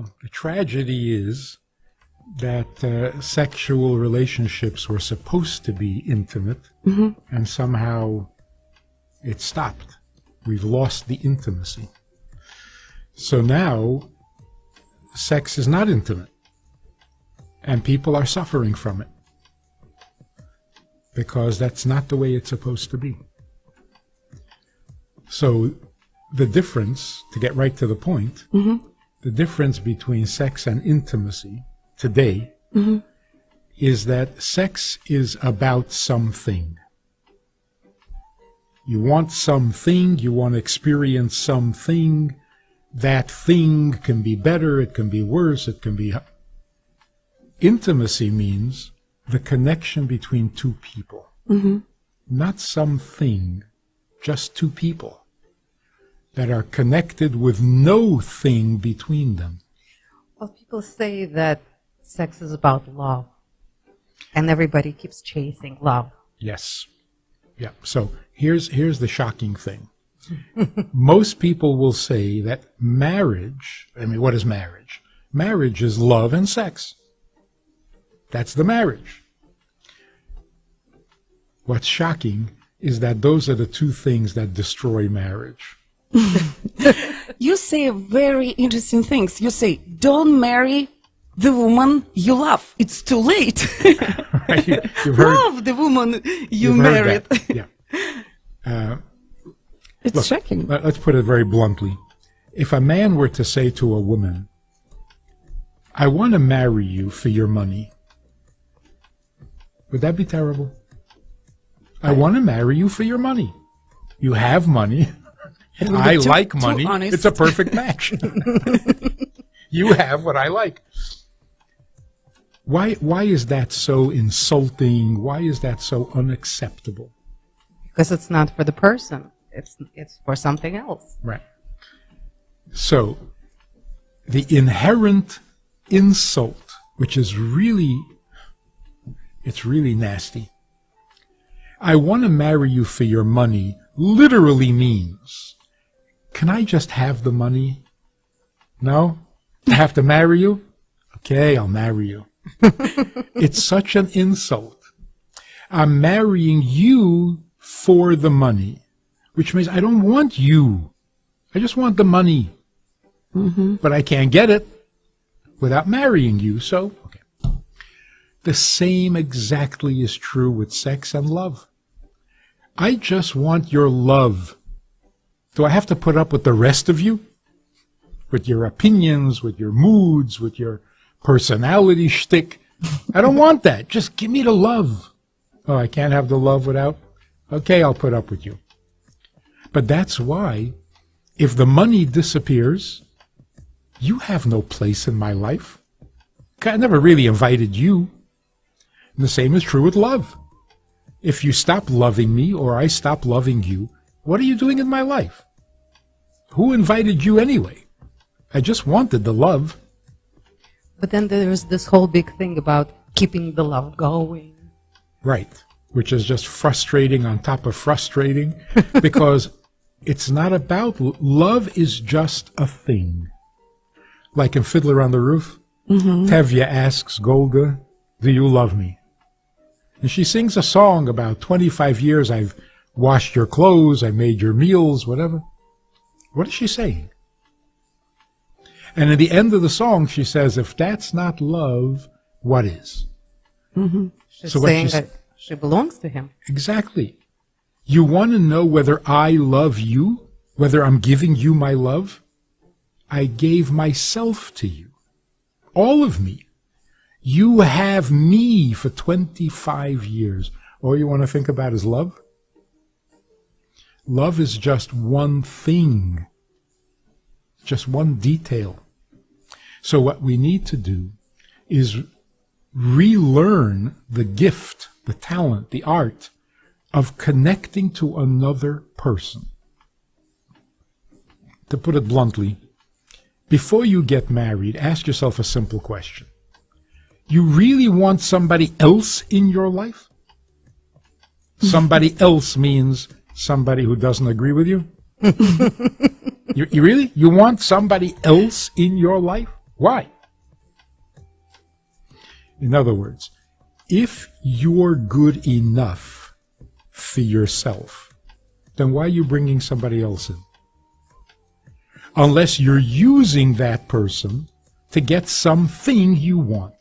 Well, the tragedy is that sexual relationships were supposed to be intimate, and somehow it stopped. We've lost the intimacy. So now, sex is not intimate, and people are suffering from it, because that's not the way it's supposed to be. So the difference, to get right to the point, the difference between sex and intimacy today is that sex is about something. You want something, you want to experience something. That thing can be better, it can be worse, it can be... Intimacy means the connection between two people. Not something, just two people that are connected with no thing between them. Well, people say that sex is about love, and everybody keeps chasing love. Yes. Yeah. So here's the shocking thing. Most people will say that marriage, what is marriage? Marriage is love and sex. That's the marriage. What's shocking is that those are the two things that destroy marriage. You say very interesting things. You say, don't marry the woman you love. It's too late. Right? You've heard, love the woman you you've married. heard that. Yeah. It's Look, shocking. Let's put it very bluntly. If a man were to say to a woman, I want to marry you for your money, would that be terrible? I want to marry you for your money. You have money. I like money. It's a perfect match. You have what I like. Why is that so insulting? Why is that so unacceptable? Because it's not for the person. It's for something else. Right. So, the inherent insult, which is really nasty. I want to marry you for your money literally means, can I just have the money? No? I have to marry you? Okay, I'll marry you. It's such an insult. I'm marrying you for the money, which means I don't want you. I just want the money. But I can't get it without marrying you, so, okay. The same exactly is true with sex and love. I just want your love. Do I have to put up with the rest of you? With your opinions, with your moods, with your personality shtick? I don't want that. Just give me the love. Oh, I can't have the love without? Okay, I'll put up with you. But that's why, if the money disappears, you have no place in my life. I never really invited you. And the same is true with love. If you stop loving me or I stop loving you, what are you doing in my life? Who invited you anyway? I just wanted the love. But then there's this whole big thing about keeping the love going. Right. Which is just frustrating on top of frustrating, because it's not about love is just a thing. Like in Fiddler on the Roof, Tevye asks Golda, do you love me? And she sings a song about 25 years, I've washed your clothes, I made your meals, whatever. What is she saying? And at the end of the song, she says, if that's not love, what is? She's saying that she belongs to him. Exactly. You want to know whether I love you, whether I'm giving you my love? I gave myself to you, all of me. You have me for 25 years. All you want to think about is love? Love is just one thing, just one detail. So what we need to do is relearn the gift, the talent, the art of connecting to another person. To put it bluntly, before you get married, ask yourself a simple question. You really want somebody else in your life? Somebody else means somebody who doesn't agree with you? You really? You want somebody else in your life? Why? In other words, if you're good enough for yourself, then why are you bringing somebody else in? Unless you're using that person to get something you want.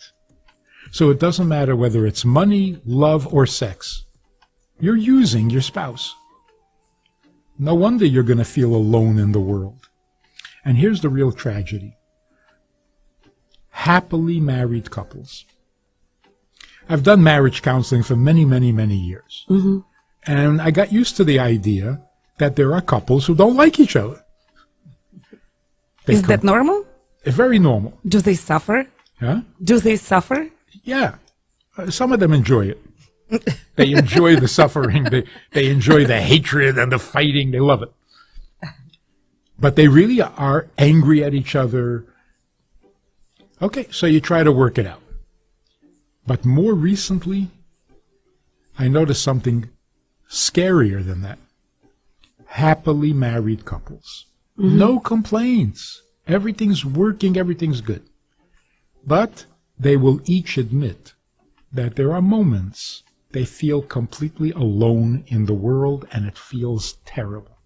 So it doesn't matter whether it's money, love, or sex. You're using your spouse. No wonder you're going to feel alone in the world. And here's the real tragedy. Happily married couples. I've done marriage counseling for many, many, many years. Mm-hmm. And I got used to the idea that there are couples who don't like each other. Is that normal? It's very normal. Do they suffer? Huh? Do they suffer? Yeah. Some of them enjoy it. They enjoy the suffering. They enjoy the hatred and the fighting. They love it. But they really are angry at each other. Okay, so you try to work it out. But more recently, I noticed something scarier than that. Happily married couples. Mm-hmm. No complaints. Everything's working, everything's good. But they will each admit that there are moments they feel completely alone in the world, and it feels terrible.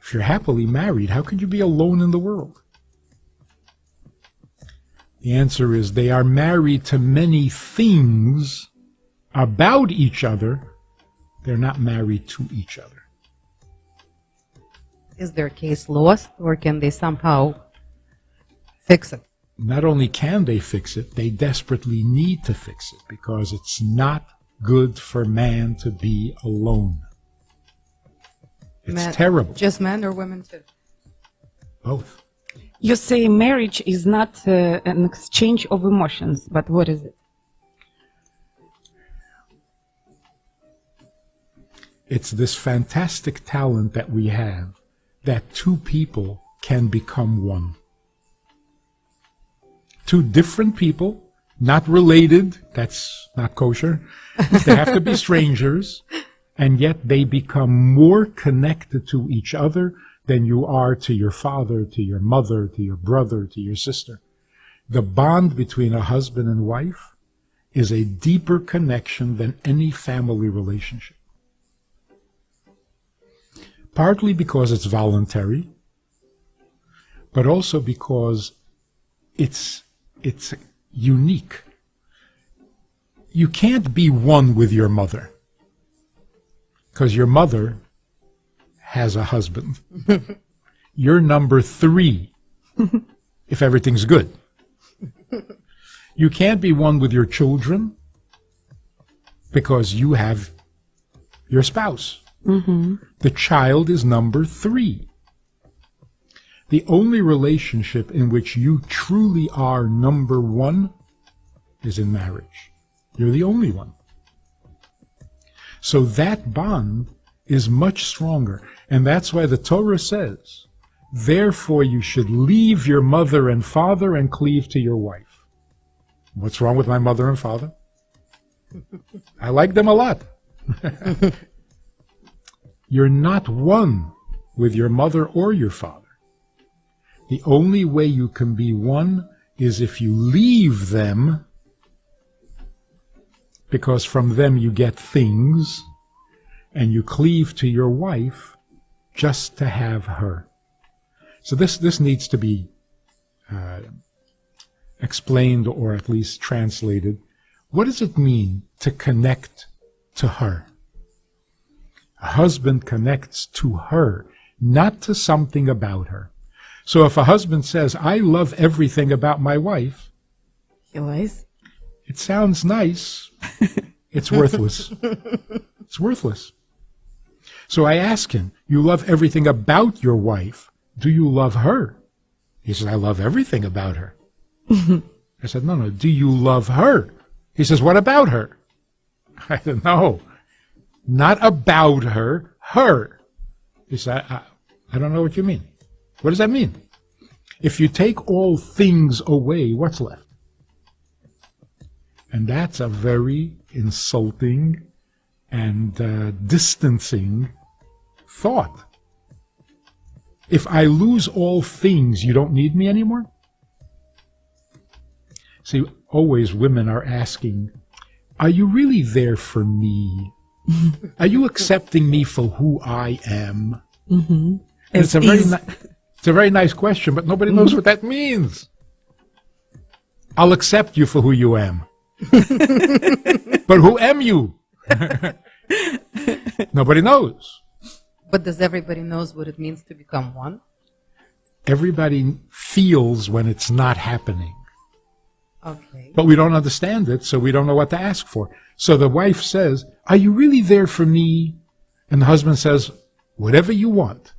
If you're happily married, how could you be alone in the world? The answer is they are married to many things about each other. They're not married to each other. Is their case lost, or can they somehow fix it? Not only can they fix it, they desperately need to fix it, because it's not good for man to be alone. It's terrible. Just men or women too? Both. You say marriage is not an exchange of emotions, but what is it? It's this fantastic talent that we have, that two people can become one. Two different people, not related, that's not kosher. They have to be strangers, and yet they become more connected to each other than you are to your father, to your mother, to your brother, to your sister. The bond between a husband and wife is a deeper connection than any family relationship. Partly because it's voluntary, but also because it's unique. You can't be one with your mother, because your mother has a husband. You're number 3 if everything's good. You can't be one with your children because you have your spouse. Mm-hmm. The child is number 3. The only relationship in which you truly are number 1 is in marriage. You're the only one. So that bond is much stronger. And that's why the Torah says, therefore you should leave your mother and father and cleave to your wife. What's wrong with my mother and father? I like them a lot. You're not one with your mother or your father. The only way you can be one is if you leave them, because from them you get things, and you cleave to your wife just to have her. So this needs to be explained, or at least translated. What does it mean to connect to her? A husband connects to her, not to something about her. So if a husband says, I love everything about my wife, He lies. it sounds nice. It's worthless. It's worthless. So I ask him, you love everything about your wife. Do you love her? He says, I love everything about her. I said, no. Do you love her? He says, what about her? I said, no, not about her, her. He said, I don't know what you mean. What does that mean? If you take all things away, what's left? And that's a very insulting and distancing thought. If I lose all things, you don't need me anymore? See, always women are asking, are you really there for me? Are you accepting me for who I am? Mm-hmm. It's a very nice question, but nobody knows what that means. I'll accept you for who you am. But who am you? Nobody knows. But does everybody knows what it means to become one? Everybody feels when it's not happening. Okay. But we don't understand it, so we don't know what to ask for. So the wife says, are you really there for me? And the husband says, whatever you want.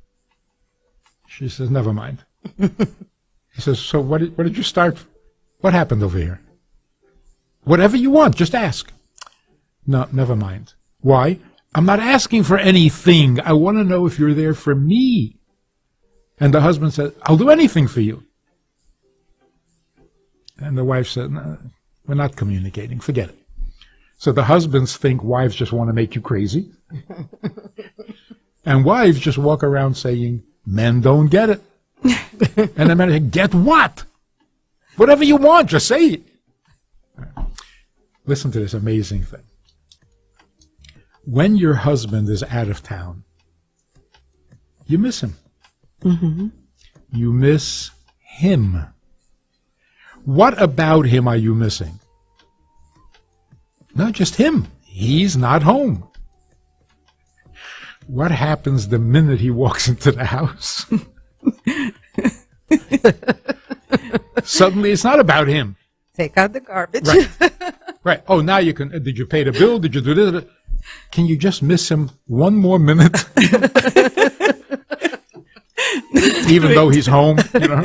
She says, never mind. He says, so what did you start? What happened over here? Whatever you want, just ask. No, never mind. Why? I'm not asking for anything. I want to know if you're there for me. And the husband said, I'll do anything for you. And the wife said, no, we're not communicating. Forget it. So the husbands think wives just want to make you crazy. And wives just walk around saying, men don't get it. And the men say, get what? Whatever you want, just say it. Listen to this amazing thing. When your husband is out of town, you miss him. Mm-hmm. You miss him. What about him are you missing? Not just him. He's not home. What happens the minute he walks into the house? Suddenly it's not about him. Take out the garbage. Right. Right. Oh, now you can. Did you pay the bill? Did you do this? Can you just miss him one more minute? Even though he's home, you know?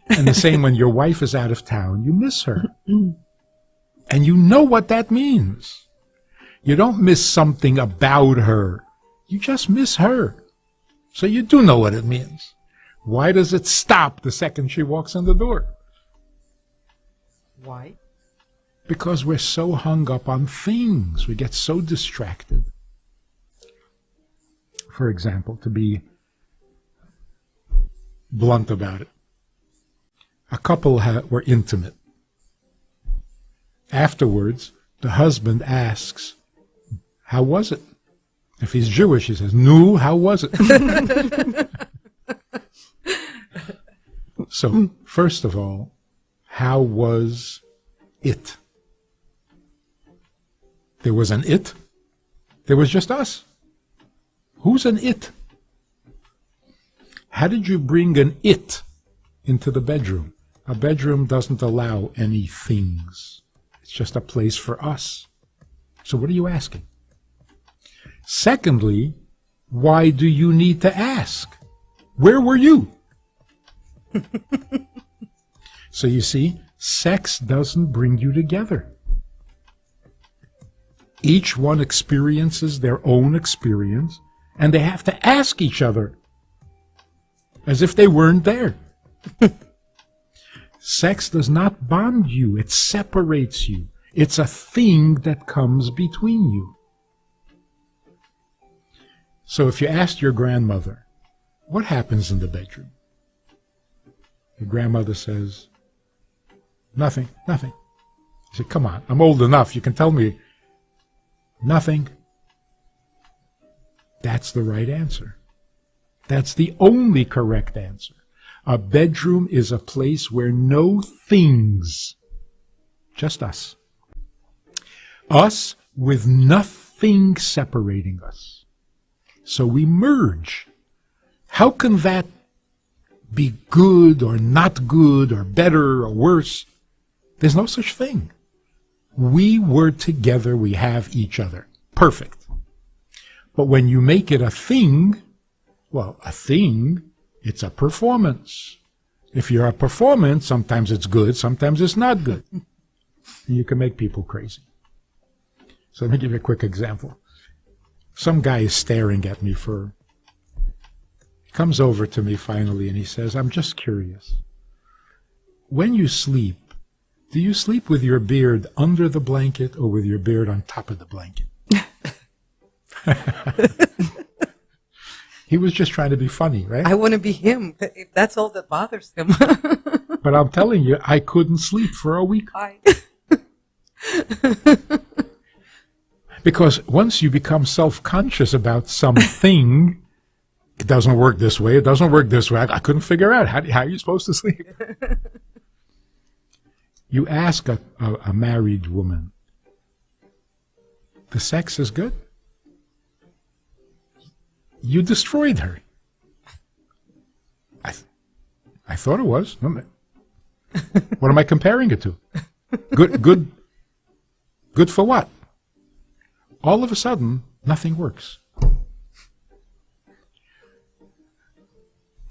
And the same when your wife is out of town, you miss her. And you know what that means. You don't miss something about her. You just miss her. So you do know what it means. Why does it stop the second she walks in the door? Why? Because we're so hung up on things. We get so distracted. For example, to be blunt about it, a couple were intimate. Afterwards, the husband asks, how was it? If he's Jewish, he says, "Nu, how was it?" So, first of all, how was it? There was an it. There was just us. Who's an it? How did you bring an it into the bedroom? A bedroom doesn't allow any things. It's just a place for us. So what are you asking? Secondly, why do you need to ask? Where were you? So you see, sex doesn't bring you together. Each one experiences their own experience, and they have to ask each other as if they weren't there. Sex does not bond you, it separates you. It's a thing that comes between you. So if you asked your grandmother, what happens in the bedroom? Your grandmother says, nothing, nothing. You say, come on, I'm old enough, you can tell me. Nothing. That's the right answer. That's the only correct answer. A bedroom is a place where no things, just us. Us with nothing separating us. So we merge. How can that be good or not good or better or worse? There's no such thing. We were together, we have each other. Perfect. But when you make it a thing, well, a thing, it's a performance. If you're a performance, sometimes it's good, sometimes it's not good. And you can make people crazy. So let me give you a quick example. Some guy is staring at me he comes over to me finally and he says, I'm just curious. When you sleep, do you sleep with your beard under the blanket or with your beard on top of the blanket? He was just trying to be funny, right? I want to be him. If that's all that bothers him. But I'm telling you, I couldn't sleep for a week. Because once you become self-conscious about something, it doesn't work this way, it doesn't work this way. I couldn't figure out how are you supposed to sleep? You ask a married woman, the sex is good? You destroyed her. I thought it was. What am I comparing it to? Good for what? All of a sudden, nothing works.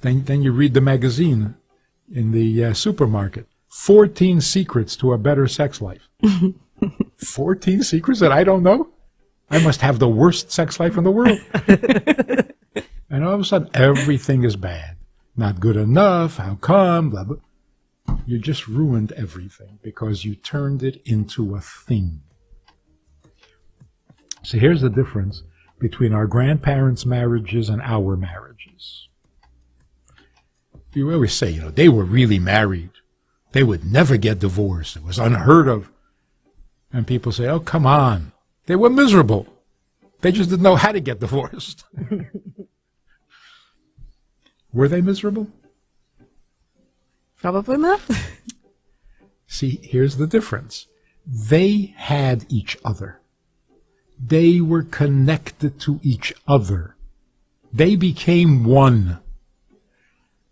Then you read the magazine in the supermarket. 14 secrets to a better sex life. 14 secrets that I don't know? I must have the worst sex life in the world. And all of a sudden, everything is bad. Not good enough. How come? Blah, blah. You just ruined everything because you turned it into a thing. So here's the difference between our grandparents' marriages and our marriages. You always say, they were really married. They would never get divorced. It was unheard of. And people say, oh, come on. They were miserable. They just didn't know how to get divorced. Were they miserable? Probably not. See, here's the difference. They had each other. They were connected to each other. They became one.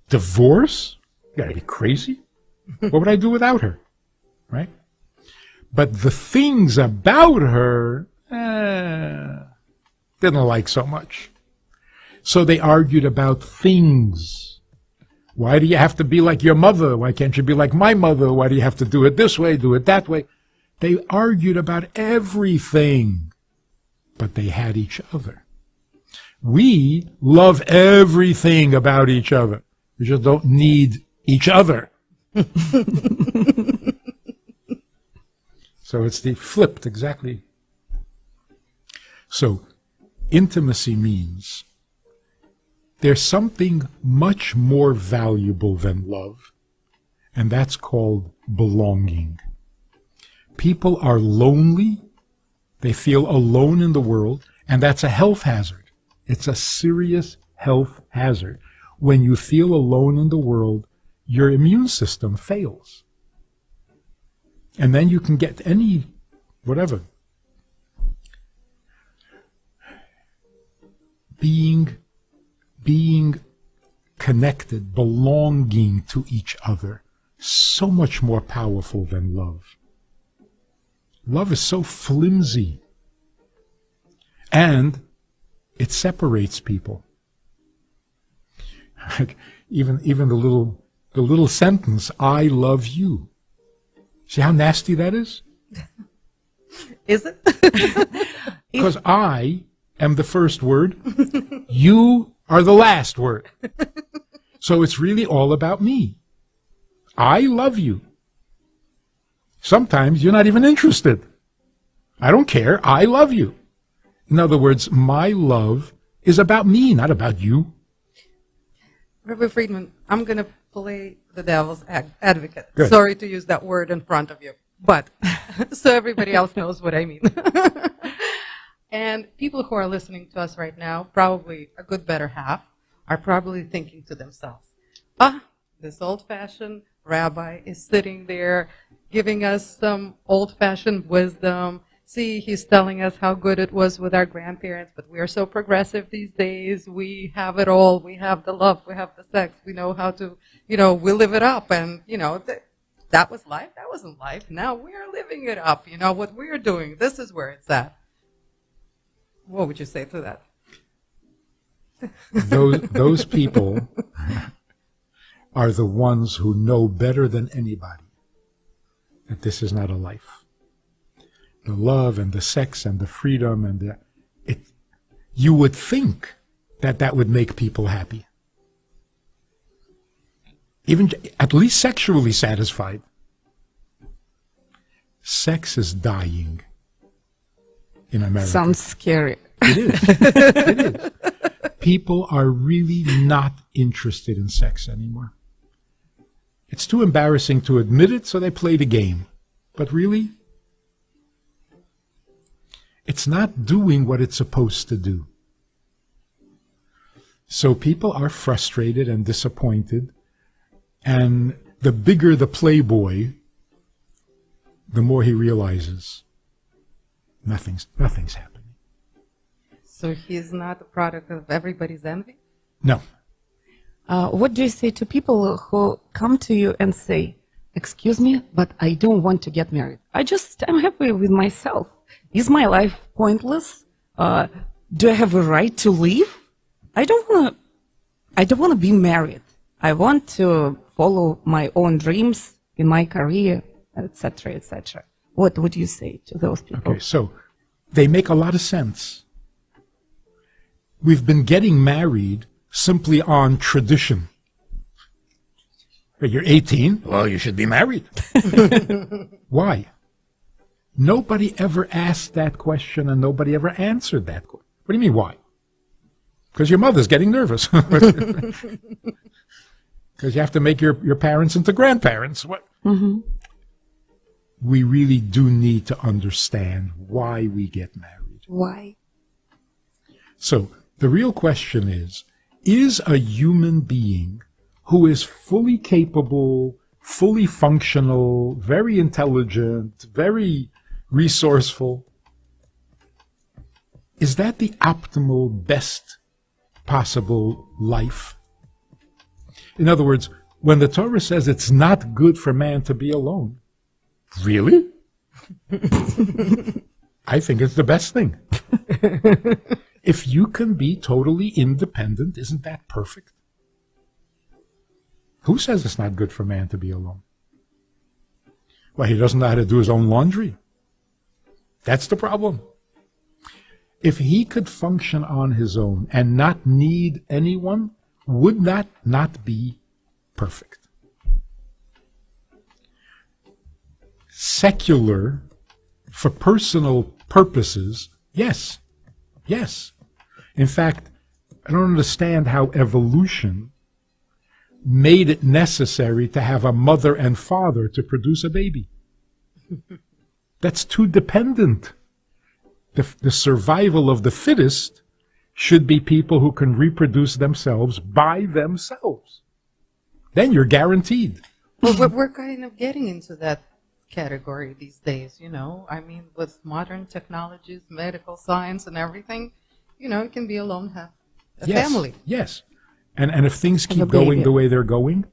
Divorce? You gotta be crazy. What would I do without her? Right? But the things about her, didn't like so much. So they argued about things. Why do you have to be like your mother? Why can't you be like my mother? Why do you have to do it this way, do it that way? They argued about everything, but they had each other. We love everything about each other. We just don't need each other. So it's the flipped exactly. So intimacy means there's something much more valuable than love, and that's called belonging. People are lonely. They feel alone in the world, and that's a health hazard. It's a serious health hazard. When you feel alone in the world, your immune system fails. And then you can get any, whatever. Being connected, belonging to each other, so much more powerful than love. Love is so flimsy. And it separates people. Even the little sentence, I love you. See how nasty that is? Is it? Because I am the first word. You are the last word. So it's really all about me. I love you. Sometimes you're not even interested. I don't care. I love you. In other words, my love is about me, not about you. Rabbi Friedman, I'm going to play the devil's advocate. Good. Sorry to use that word in front of you, but so everybody else knows what I mean. And people who are listening to us right now, probably a good better half, are probably thinking to themselves, this old-fashioned rabbi is sitting there giving us some old-fashioned wisdom. See, he's telling us how good it was with our grandparents, but we are so progressive these days. We have it all. We have the love. We have the sex. We know how to, we live it up. And, that was life. That wasn't life. Now we are living it up. What we're doing, this is where it's at. What would you say to that? Those people are the ones who know better than anybody that this is not a life. The love and the sex and the freedom and you would think that would make people happy. Even at least sexually satisfied. Sex is dying in America. Sounds scary. It is. It is. People are really not interested in sex anymore. It's too embarrassing to admit it, so they play the game. But really, it's not doing what it's supposed to do. So people are frustrated and disappointed, and the bigger the playboy, the more he realizes nothing's happening. So he's not a product of everybody's envy? No. What do you say to people who come to you and say, excuse me, but I don't want to get married. I'm happy with myself. Is my life pointless? Do I have a right to leave? I don't want to be married. I want to follow my own dreams in my career, etc., etc. What would you say to those people? Okay, so they make a lot of sense. We've been getting married simply on tradition. You're 18, well, you should be married. Why? Nobody ever asked that question and nobody ever answered that question. What do you mean, why? Because your mother's getting nervous. Because you have to make your parents into grandparents. What? Mm-hmm. We really do need to understand why we get married. Why? So the real question is a human being who is fully capable, fully functional, very intelligent, very resourceful, is that the optimal, best possible life? In other words, when the Torah says it's not good for man to be alone, really? I think it's the best thing. If you can be totally independent, isn't that perfect? Who says it's not good for man to be alone? Well, he doesn't know how to do his own laundry. That's the problem. If he could function on his own and not need anyone, would that not be perfect? Secular, for personal purposes, yes. Yes. In fact, I don't understand how evolution made it necessary to have a mother and father to produce a baby. That's too dependent. The survival of the fittest should be people who can reproduce themselves by themselves. Then you're guaranteed. Well, we're kind of getting into that category these days, you know. I mean, with modern technologies, medical science and everything, you know, you can be alone, have a family. Yes. And if things And keep a baby. going the way they're going,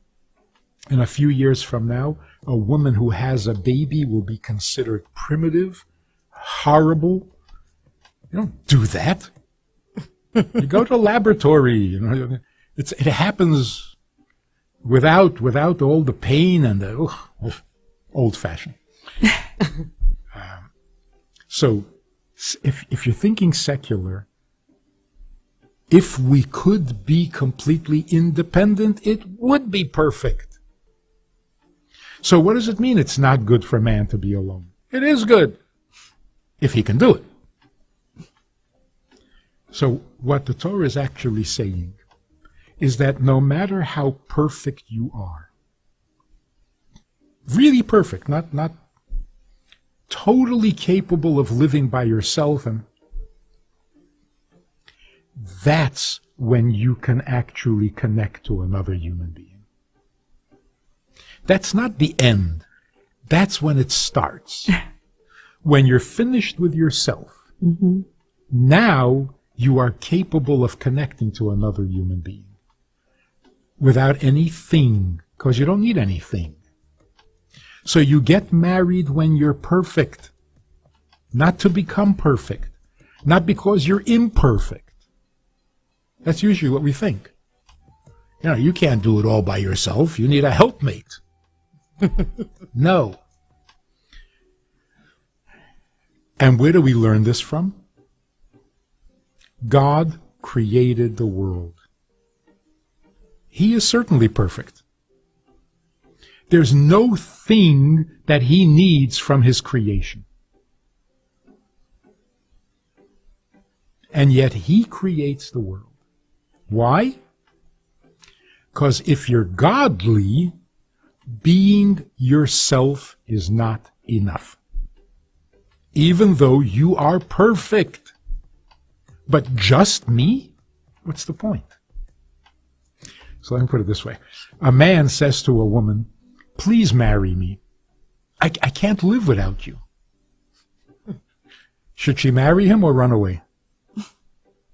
in a few years from now, a woman who has a baby will be considered primitive, horrible. You don't do that. You go to a laboratory, you know. It happens without all the pain and the old-fashioned. So if you're thinking secular, if we could be completely independent, it would be perfect. So what does it mean it's not good for man to be alone? It is good, if he can do it. So what the Torah is actually saying is that no matter how perfect you are, really perfect, not totally capable of living by yourself, and that's when you can actually connect to another human being. That's not the end. That's when it starts. When you're finished with yourself, now you are capable of connecting to another human being without anything, because you don't need anything. So you get married when you're perfect, not to become perfect, not because you're imperfect. That's usually what we think. You know, you can't do it all by yourself. You need a helpmate. No. And where do we learn this from? God created the world. He is certainly perfect. There's no thing that he needs from his creation. And yet he creates the world. Why? Because if you're godly, being yourself is not enough. Even though you are perfect. But just me? What's the point? So let me put it this way. A man says to a woman, please marry me. I can't live without you. Should she marry him or run away?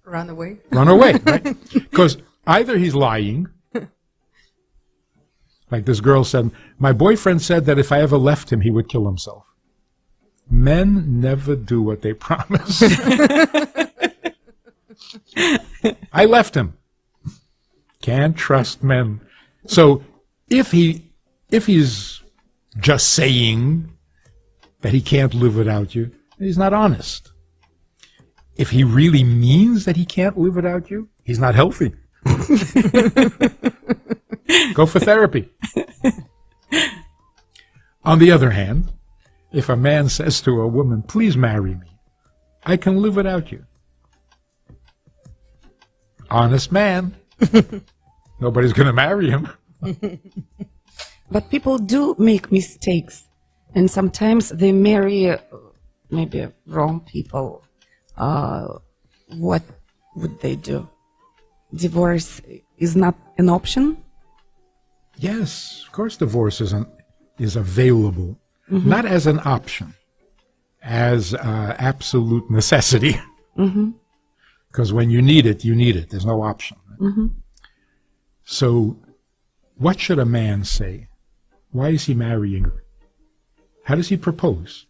Run away. Run away, right? Because either he's lying, like this girl said, my boyfriend said that if I ever left him, he would kill himself. Men never do what they promise. I left him. Can't trust men. So if he's just saying that he can't live without you, he's not honest. If he really means that he can't live without you, he's not healthy. Go for therapy. On the other hand, if a man says to a woman, please marry me, I can live without you. Honest man. Nobody's going to marry him. But people do make mistakes, and sometimes they marry maybe wrong people. What would they do? Divorce is not an option? Yes, of course divorce is available, not as an option, as absolute necessity. Because when you need it, you need it. There's no option. So what should a man say? Why is he marrying her? How does he propose?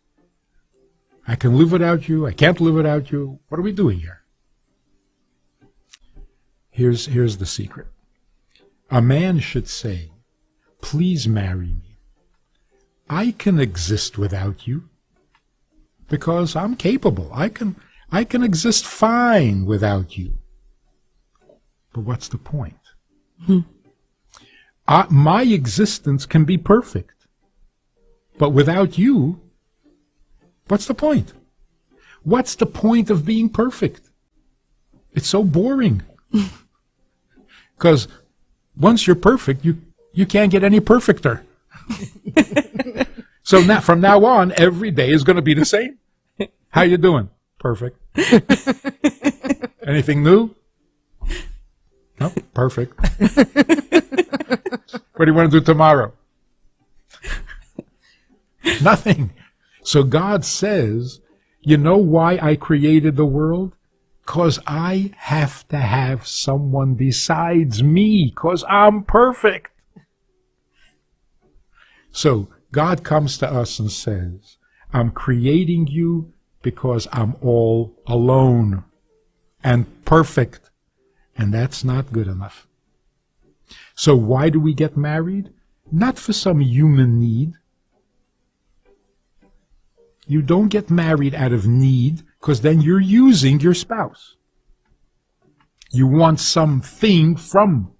I can live without you. I can't live without you. What are we doing here? Here's the secret. A man should say, please marry me. I can exist without you because I'm capable. I can exist fine without you. But what's the point? My existence can be perfect. But without you, what's the point? What's the point of being perfect? It's so boring. Because once you're perfect, you can't get any perfecter. So now, from now on, every day is going to be the same. How you doing? Perfect. Anything new? No, perfect. What do you want to do tomorrow? Nothing. So God says, you know why I created the world? Because I have to have someone besides me, because I'm perfect. So God comes to us and says, I'm creating you because I'm all alone and perfect. And that's not good enough. So why do we get married? Not for some human need. You don't get married out of need, because then you're using your spouse. You want something from.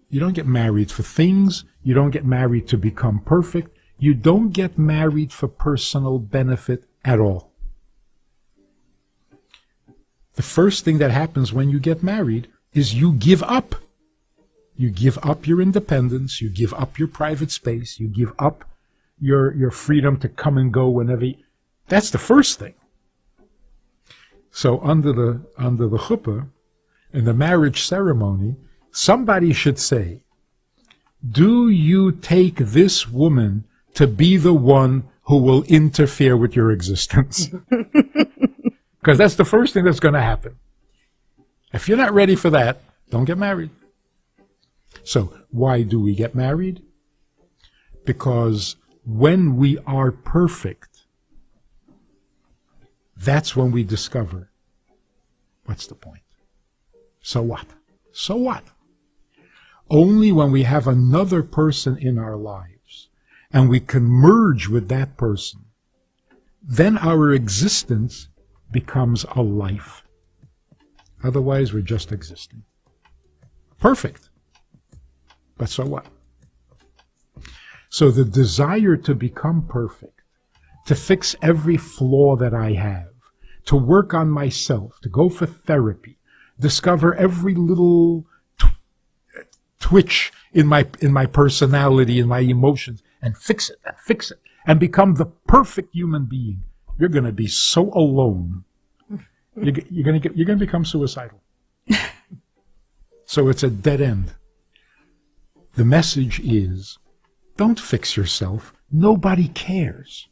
You don't get married for things. You don't get married to become perfect. You don't get married for personal benefit at all. The first thing that happens when you get married is you give up. You give up your independence. You give up your private space. You give up your freedom to come and go whenever that's the first thing. So under the chuppah, in the marriage ceremony, somebody should say, do you take this woman to be the one who will interfere with your existence? Because that's the first thing that's going to happen. If you're not ready for that, don't get married. So why do we get married? Because when we are perfect, that's when we discover, what's the point? So what? So what? Only when we have another person in our lives and we can merge with that person, then our existence becomes a life. Otherwise, we're just existing. Perfect. But so what? So the desire to become perfect, to fix every flaw that I have, to work on myself, to go for therapy, discover every little twitch in my personality, in my emotions, and fix it, and become the perfect human being, you're going to be so alone. You're going to become suicidal. So it's a dead end. The message is, don't fix yourself. Nobody cares.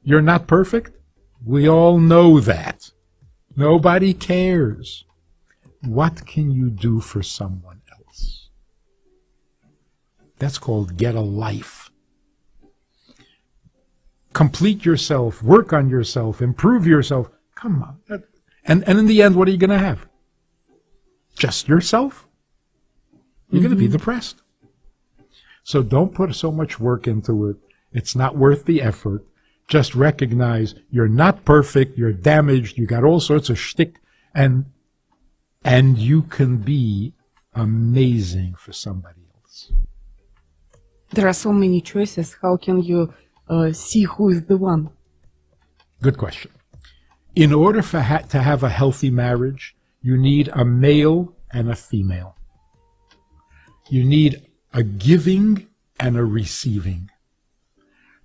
You're not perfect. We all know that. Nobody cares. What can you do for someone else? That's called get a life. Complete yourself, work on yourself, improve yourself. Come on. And in the end, what are you going to have? Just yourself? You're going to be depressed. So don't put so much work into it. It's not worth the effort. Just recognize you're not perfect, you're damaged, you got all sorts of shtick, and you can be amazing for somebody else. There are so many choices. How can you see who is the one? Good question. In order to have a healthy marriage, you need a male and a female. You need a giving and a receiving.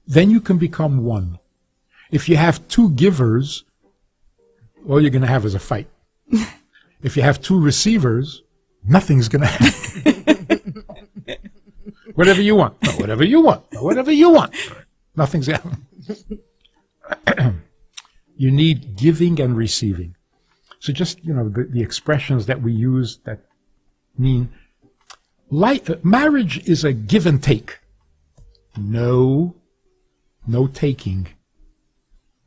Then you can become one. If you have two givers, all you're going to have is a fight. If you have two receivers, nothing's going to happen. Whatever you want. No, whatever you want. No, whatever you want. Nothing's happening. You need giving and receiving. So just, the expressions that we use that mean marriage is a give and take. No taking.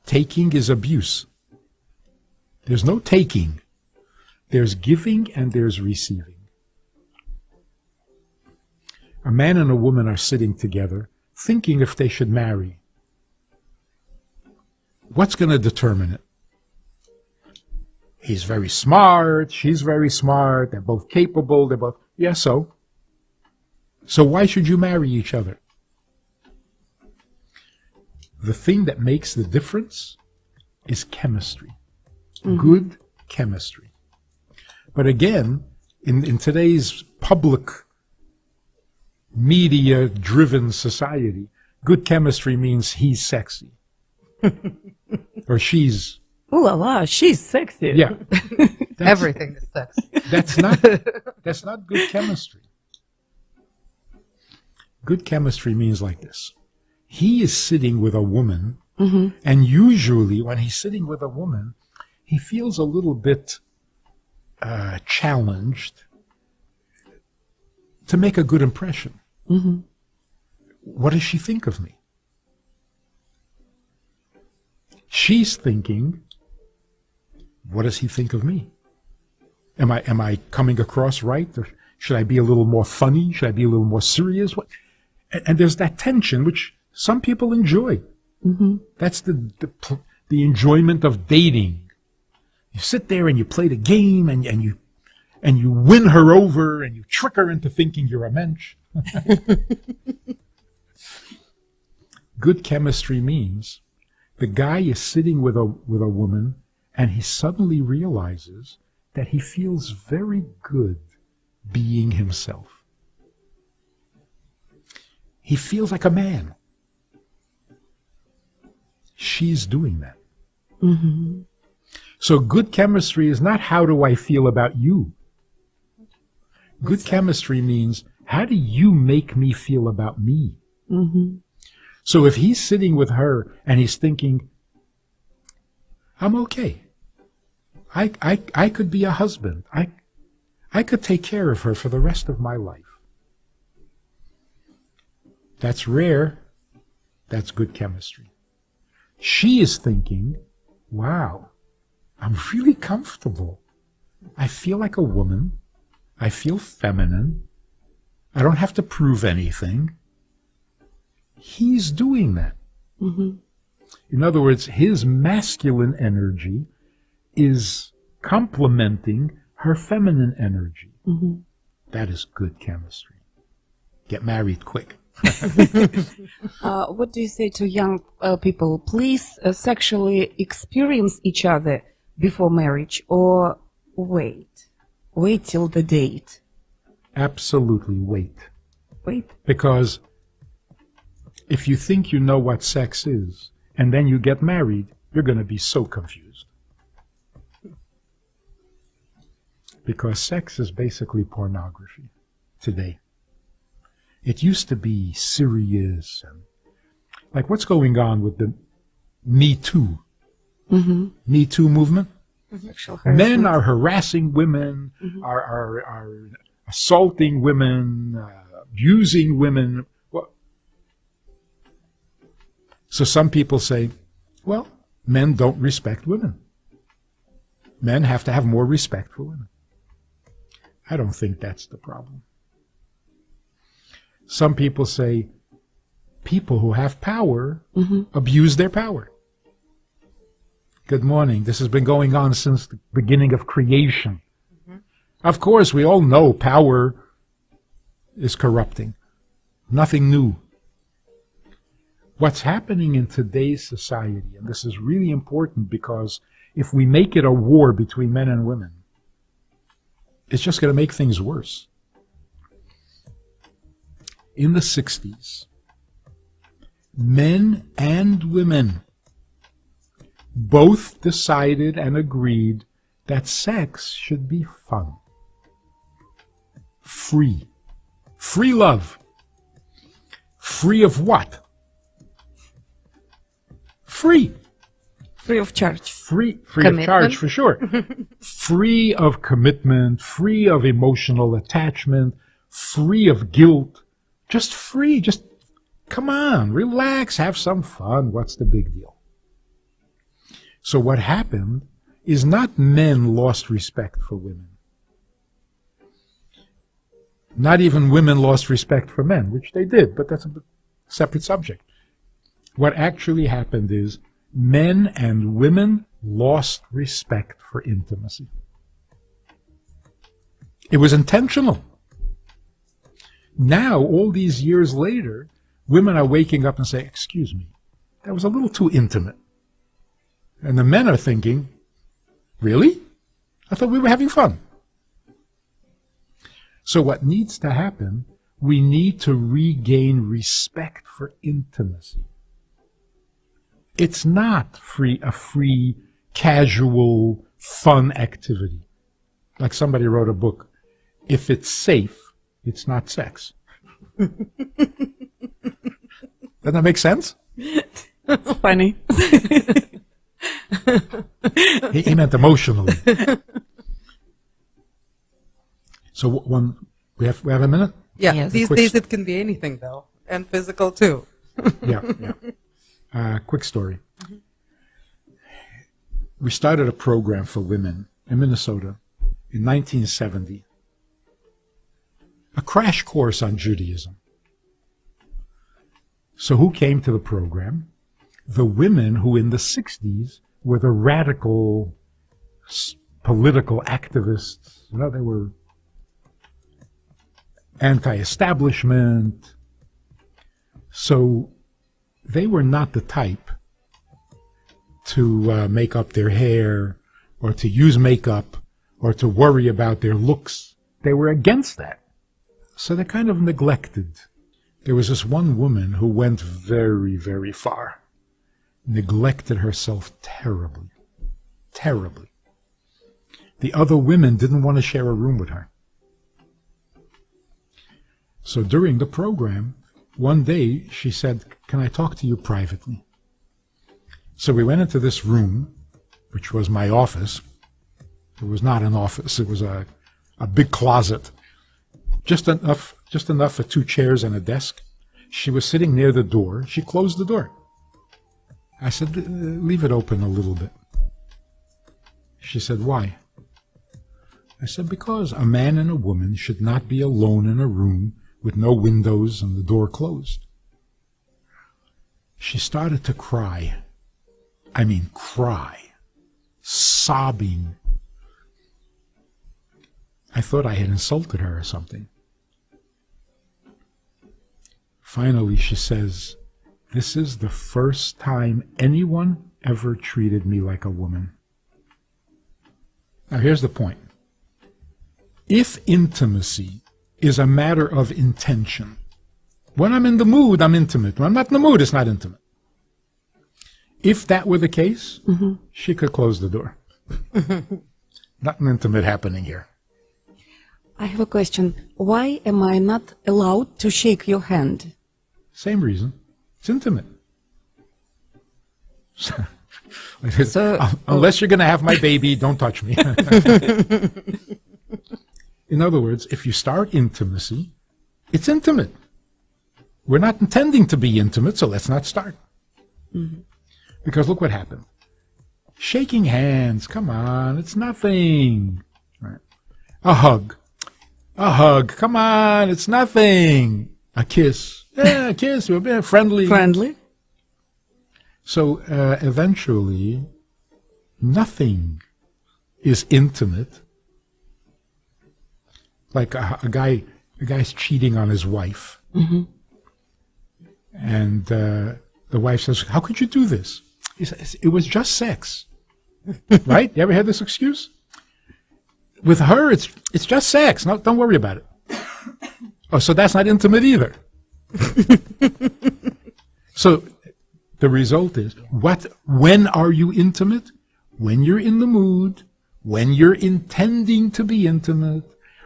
Taking is abuse. There's no taking. There's giving and there's receiving. A man and a woman are sitting together, thinking if they should marry. What's going to determine it? He's very smart, she's very smart, they're both capable, yeah, so? So why should you marry each other? The thing that makes the difference is chemistry. Mm-hmm. Good chemistry. But again, in today's public media-driven society, good chemistry means he's sexy. Or she's... Ooh la la, she's sexy. Yeah. Everything is sexy. That's not good chemistry. Good chemistry means like this. He is sitting with a woman, mm-hmm. and usually when he's sitting with a woman, he feels a little bit challenged to make a good impression. Mm-hmm. What does she think of me? She's thinking, what does he think of me? Am I coming across right? Or should I be a little more funny? Should I be a little more serious? And there's that tension, which some people enjoy. Mm-hmm. That's the enjoyment of dating. You sit there and you play the game, and you win her over, and you trick her into thinking you're a mensch. Good chemistry means the guy is sitting with a woman, and he suddenly realizes that he feels very good being himself. He feels like a man. She's doing that. Mm-hmm. So good chemistry is not how do I feel about you. Good chemistry means how do you make me feel about me? Mm-hmm. So if he's sitting with her and he's thinking, I'm okay. I could be a husband. I could take care of her for the rest of my life. That's rare. That's good chemistry. She is thinking, wow, I'm really comfortable. I feel like a woman. I feel feminine. I don't have to prove anything. He's doing that. Mm-hmm. In other words, his masculine energy is complementing her feminine energy. Mm-hmm. That is good chemistry. Get married quick. What do you say to young people? Please sexually experience each other before marriage, or wait? wait till the date. Absolutely wait. Wait. Because if you think you know what sex is, and then you get married, you're going to be so confused. Because sex is basically pornography today. It used to be serious, and like what's going on with the Me Too? Me Too movement? Sexual Men harassment. are harassing women, are assaulting women, abusing women. Well, so some people say, well, men don't respect women. Men have to have more respect for women. I don't think that's the problem. Some people say people who have power abuse their power. Good morning. This has been going on since the beginning of creation. Of course, we all know power is corrupting. Nothing new. What's happening in today's society, and this is really important because if we make it a war between men and women, it's just going to make things worse. In the 60s, men and women both decided and agreed that sex should be fun. Free. Free love. Free of what? Free. Free of charge. Free of Commitment. charge, for sure. Free of commitment, free of emotional attachment, free of guilt. Just free. Just come on, relax, have some fun. What's the big deal? So what happened is not men lost respect for women. Not even women lost respect for men, which they did, but that's a separate subject. What actually happened is men and women lost respect for intimacy. It was intentional. Now, all these years later, women are waking up and saying, excuse me, that was a little too intimate. And the men are thinking, really? I thought we were having fun. So what needs to happen, we need to regain respect for intimacy. It's not a free, casual, fun activity. Like somebody wrote a book, if it's safe, it's not sex. Doesn't that make sense? It's funny. He meant emotionally. So we have a minute? Yeah, Yes. these Quick days it can be anything, though, and physical, too. Yeah. Quick story. We started a program for women in Minnesota in 1970. A crash course on Judaism. So who came to the program? The women who in the 60s were the radical political activists. You know, they were anti-establishment. So they were not the type to make up their hair or to use makeup or to worry about their looks. They were against that. So they're kind of neglected. There was this one woman who went very, very far. Neglected herself terribly. Terribly. The other women didn't want to share a room with her. So during the program, one day she said, "Can I talk to you privately?" So we went into this room, which was my office. It was not an office. It was a big closet. Just enough for 2 chairs and a desk. She was sitting near the door. She closed the door. I said, "Leave it open a little bit." She said, "Why?" I said, "Because a man and a woman should not be alone in a room with no windows and the door closed." She started to cry. I mean, cry. Sobbing. I thought I had insulted her or something. Finally, she says, "This is the first time anyone ever treated me like a woman." Now, here's the point. If intimacy is a matter of intention, when I'm in the mood, I'm intimate. When I'm not in the mood, it's not intimate. If that were the case, she could close the door. Nothing intimate happening here. I have a question. Why am I not allowed to shake your hand? Same reason. It's intimate. Unless you're going to have my baby, don't touch me. In other words, if you start intimacy, it's intimate. We're not intending to be intimate, so let's not start. Because look what happened. Shaking hands, come on, it's nothing. Right. A hug, come on, it's nothing. A kiss, yeah, a kiss, we're being friendly. Friendly? So eventually, nothing is intimate. Like a guy's cheating on his wife. And the wife says, how could you do this? He says, it was just sex. Right? You ever had this excuse? With her, it's just sex. No, don't worry about it. Oh, so that's not intimate either. So the result is, when are you intimate? When you're in the mood, when you're intending to be intimate,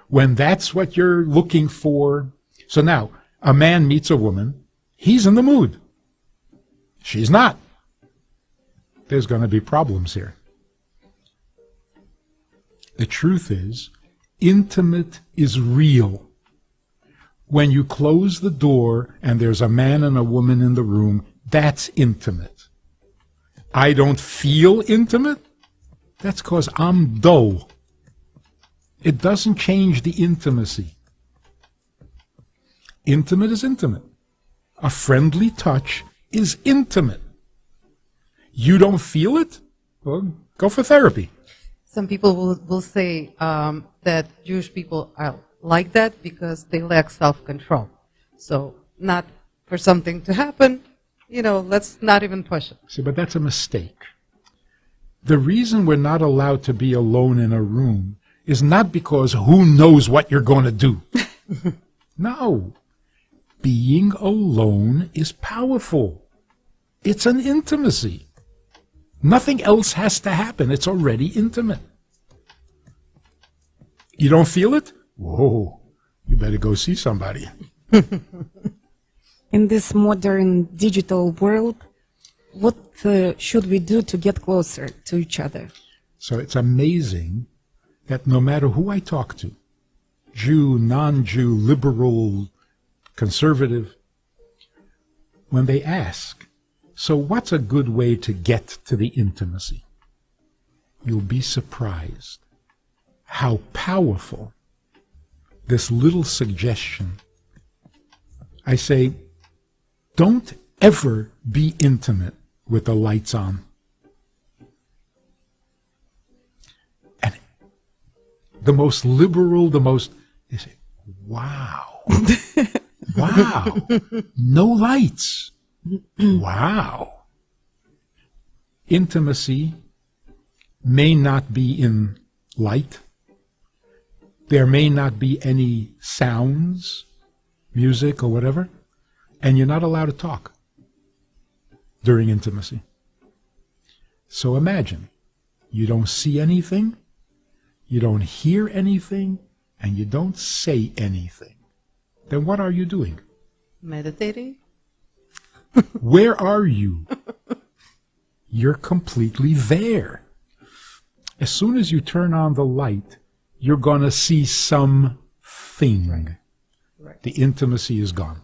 when that's what you're looking for. So now, a man meets a woman, he's in the mood. She's not. There's going to be problems here. The truth is, intimate is real. When you close the door and there's a man and a woman in the room, that's intimate. I don't feel intimate? That's because I'm dull. It doesn't change the intimacy. Intimate is intimate. A friendly touch is intimate. You don't feel it? Well, go for therapy. Some people will say that Jewish people are like that because they lack self-control. So not for something to happen, let's not even push it. See, but that's a mistake. The reason we're not allowed to be alone in a room is not because who knows what you're going to do. No. Being alone is powerful. It's an intimacy. Nothing else has to happen. It's already intimate. You don't feel it? Whoa, you better go see somebody. In this modern digital world, what should we do to get closer to each other? So it's amazing that no matter who I talk to, Jew, non-Jew, liberal, conservative, when they ask, so what's a good way to get to the intimacy? You'll be surprised how powerful this little suggestion. I say, don't ever be intimate with the lights on. And the most liberal, they say, wow, wow, no lights. Wow. Intimacy may not be in light. There may not be any sounds, music or whatever, and you're not allowed to talk during intimacy. So imagine, you don't see anything, you don't hear anything, and you don't say anything. Then what are you doing? Meditating? Where are you? You're completely there. As soon as you turn on the light, you're going to see something. Right. The intimacy is gone.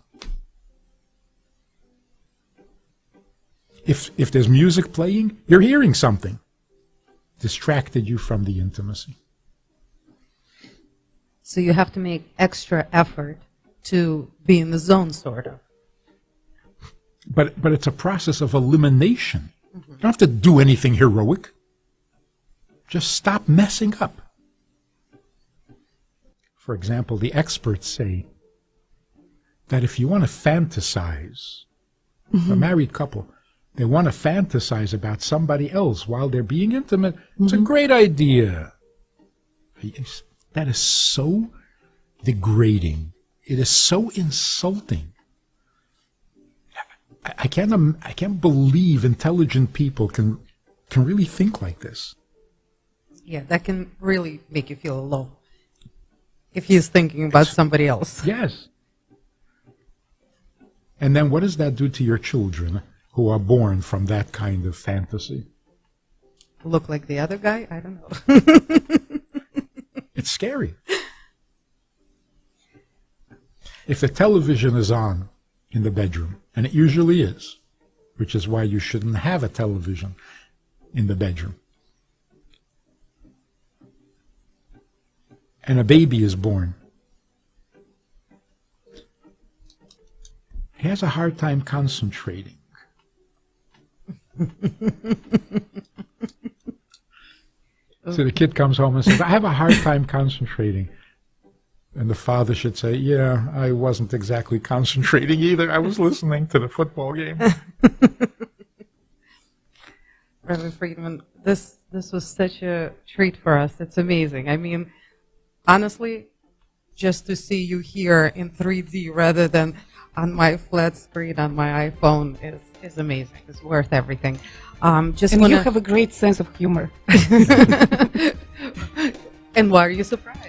If there's music playing, you're hearing something. Distracted you from the intimacy. So you have to make extra effort to be in the zone, sort of. But it's a process of elimination. You don't have to do anything heroic. Just stop messing up. For example, the experts say that if you want to fantasize, a married couple, they want to fantasize about somebody else while they're being intimate, it's a great idea. That is so degrading. It is so insulting. I can't believe intelligent people can really think like this. Yeah, that can really make you feel alone if he's thinking about somebody else. Yes. And then what does that do to your children who are born from that kind of fantasy? Look like the other guy? I don't know. It's scary. If the television is on in the bedroom, and it usually is, which is why you shouldn't have a television in the bedroom, and a baby is born, he has a hard time concentrating. So the kid comes home and says, I have a hard time concentrating. And the father should say, yeah, I wasn't exactly concentrating either. I was listening to the football game. Rabbi Friedman, this was such a treat for us. It's amazing. I mean, honestly, just to see you here in 3D rather than on my flat screen on my iPhone is amazing. It's worth everything. Just And wanna... you have a great sense of humor. And why are you surprised?